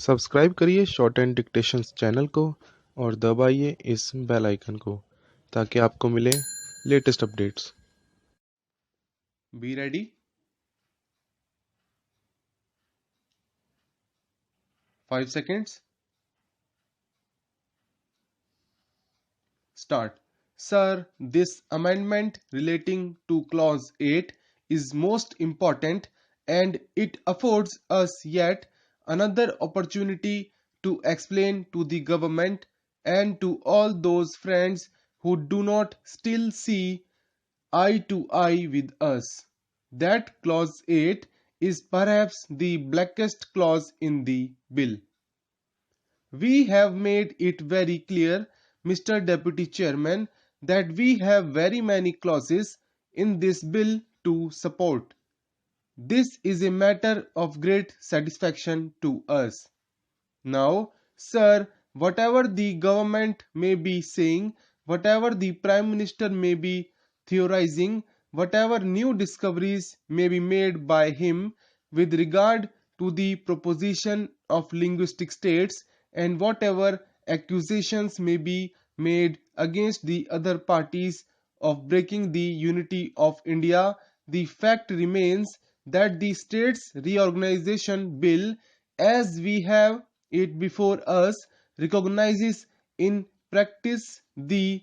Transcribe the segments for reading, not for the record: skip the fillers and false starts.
Subscribe करिए short and dictations channel को और दबाइए इस बेल आइकन को ताकि आपको मिले latest updates. Be ready. 5 seconds. Start. Sir, this amendment relating to clause 8 is most important and it affords us yet another opportunity to explain to the government and to all those friends who do not still see eye to eye with us that clause 8 is perhaps the blackest clause in the bill. We have made it very clear, Mr. Deputy Chairman, that we have very many clauses in this bill to support. This is a matter of great satisfaction to us. Now, sir, whatever the government may be saying, whatever the Prime Minister may be theorizing, whatever new discoveries may be made by him with regard to the proposition of linguistic states, and whatever accusations may be made against the other parties of breaking the unity of India, the fact remains that the States Reorganization Bill, as we have it before us, recognizes in practice the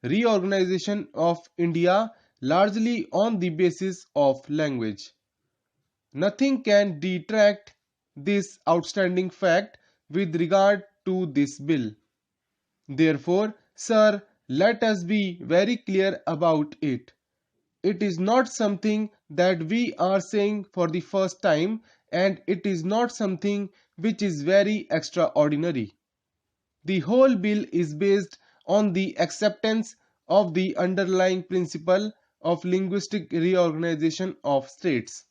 reorganization of India largely on the basis of language. Nothing can detract this outstanding fact with regard to this bill. Therefore, sir, let us be very clear about it. It is not something that we are saying for the first time, and it is not something which is very extraordinary. The whole bill is based on the acceptance of the underlying principle of linguistic reorganization of states.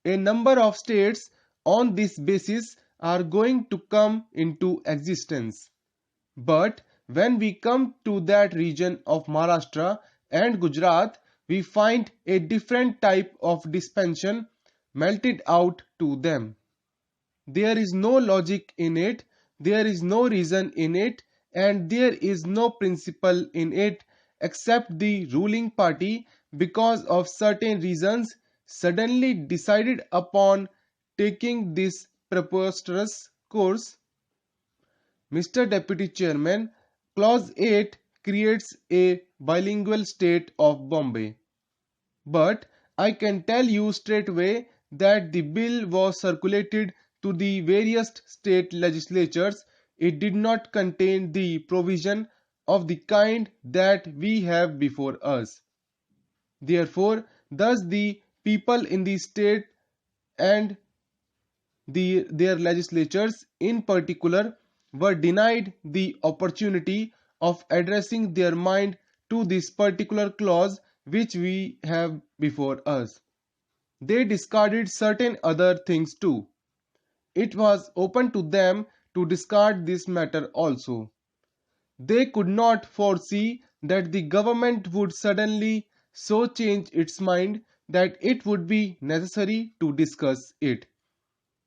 A number of states on this basis are going to come into existence. But when we come to that region of Maharashtra and Gujarat, we find a different type of dispensation melted out to them. There is no logic in it, there is no reason in it, and there is no principle in it except the ruling party, because of certain reasons, suddenly decided upon taking this preposterous course. Mr. Deputy Chairman, Clause 8 creates a bilingual state of Bombay. But I can tell you straightway that the bill was circulated to the various state legislatures. It did not contain the provision of the kind that we have before us. Therefore, thus the people in the state and their legislatures in particular were denied the opportunity of addressing their mind to this particular clause which we have before us. They discarded certain other things too. It was open to them to discard this matter also. They could not foresee that the government would suddenly so change its mind that it would be necessary to discuss it.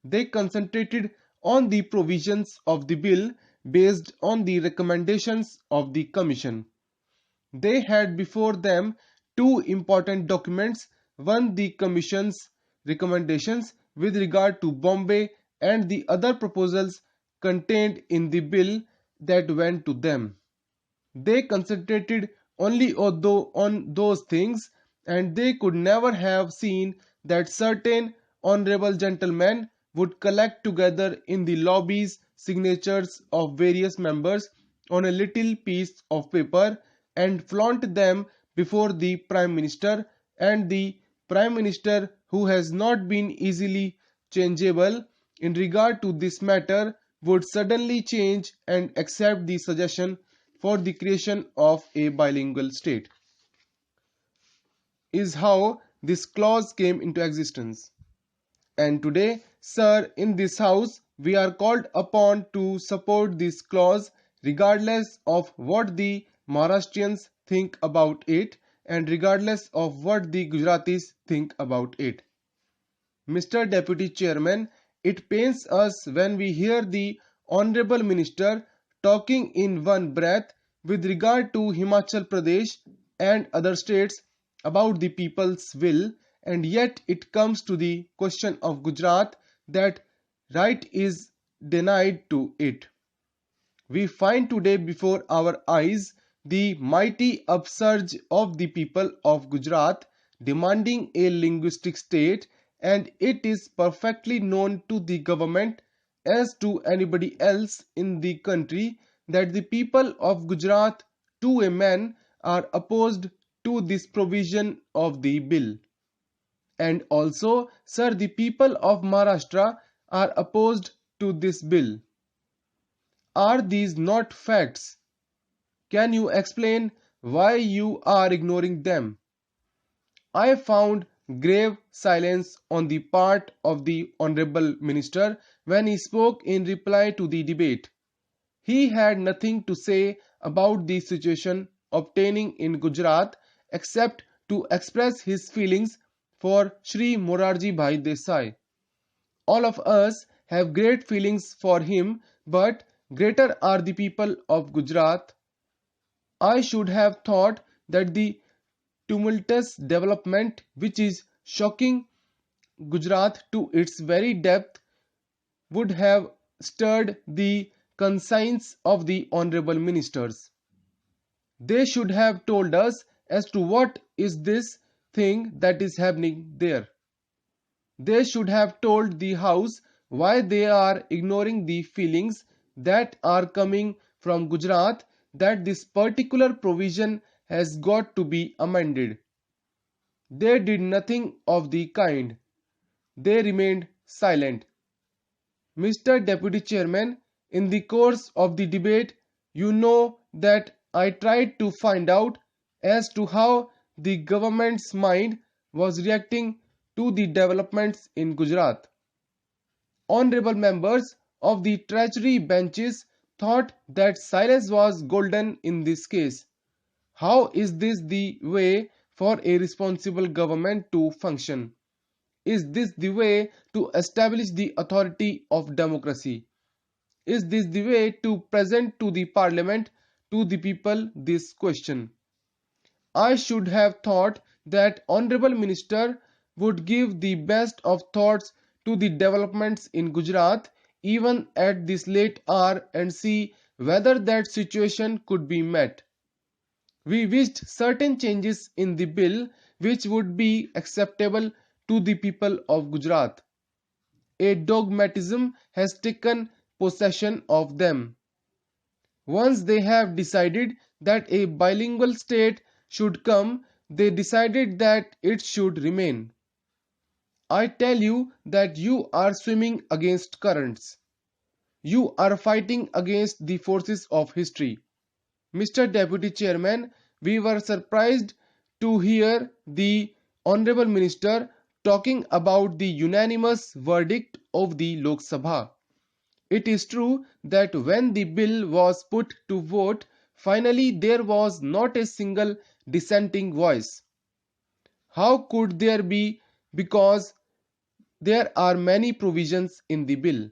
They concentrated on the provisions of the bill based on the recommendations of the Commission. They had before them two important documents, one the Commission's recommendations with regard to Bombay and the other proposals contained in the bill that went to them. They concentrated only on those things, and they could never have seen that certain honorable gentlemen would collect together in the lobbies signatures of various members on a little piece of paper and flaunt them before the Prime Minister, and the Prime Minister, who has not been easily changeable in regard to this matter, would suddenly change and accept the suggestion for the creation of a bilingual state. Is how this clause came into existence. And today, sir, in this house, we are called upon to support this clause regardless of what the Maharashtrians think about it and regardless of what the Gujaratis think about it. Mr. Deputy Chairman, It pains us when we hear the Honorable Minister talking in one breath with regard to Himachal Pradesh and other states about the people's will, and yet it comes to the question of Gujarat that right is denied to it. We find today before our eyes the mighty upsurge of the people of Gujarat demanding a linguistic state, and it is perfectly known to the government as to anybody else in the country that the people of Gujarat to a man are opposed to this provision of the bill. And also, sir, the people of Maharashtra are opposed to this bill. Are these not facts? Can you explain why you are ignoring them? I found grave silence on the part of the Honorable Minister when he spoke in reply to the debate. He had nothing to say about the situation obtaining in Gujarat except to express his feelings for Shri Morarji Bhai Desai. All of us have great feelings for him, but greater are the people of Gujarat. I should have thought that the tumultuous development which is shocking Gujarat to its very depth would have stirred the conscience of the honorable ministers. They should have told us as to what is this thing that is happening there. They should have told the House why they are ignoring the feelings that are coming from Gujarat that this particular provision has got to be amended. They did nothing of the kind. They remained silent. Mr. Deputy Chairman, in the course of the debate, you know that I tried to find out as to how the government's mind was reacting to the developments in Gujarat. Honorable members of the Treasury benches thought that silence was golden in this case. How is this the way for a responsible government to function? Is this the way to establish the authority of democracy? Is this the way to present to the parliament, to the people, this question? I should have thought that Honorable Minister would give the best of thoughts to the developments in Gujarat even at this late hour and see whether that situation could be met. We wished certain changes in the bill which would be acceptable to the people of Gujarat. A dogmatism has taken possession of them. Once they have decided that a bilingual state should come, they decided that it should remain. I tell you that you are swimming against currents. You are fighting against the forces of history. Mr. Deputy Chairman, we were surprised to hear the Honorable Minister talking about the unanimous verdict of the Lok Sabha. It is true that when the bill was put to vote, finally there was not a single dissenting voice. How could there be? Because there are many provisions in the bill.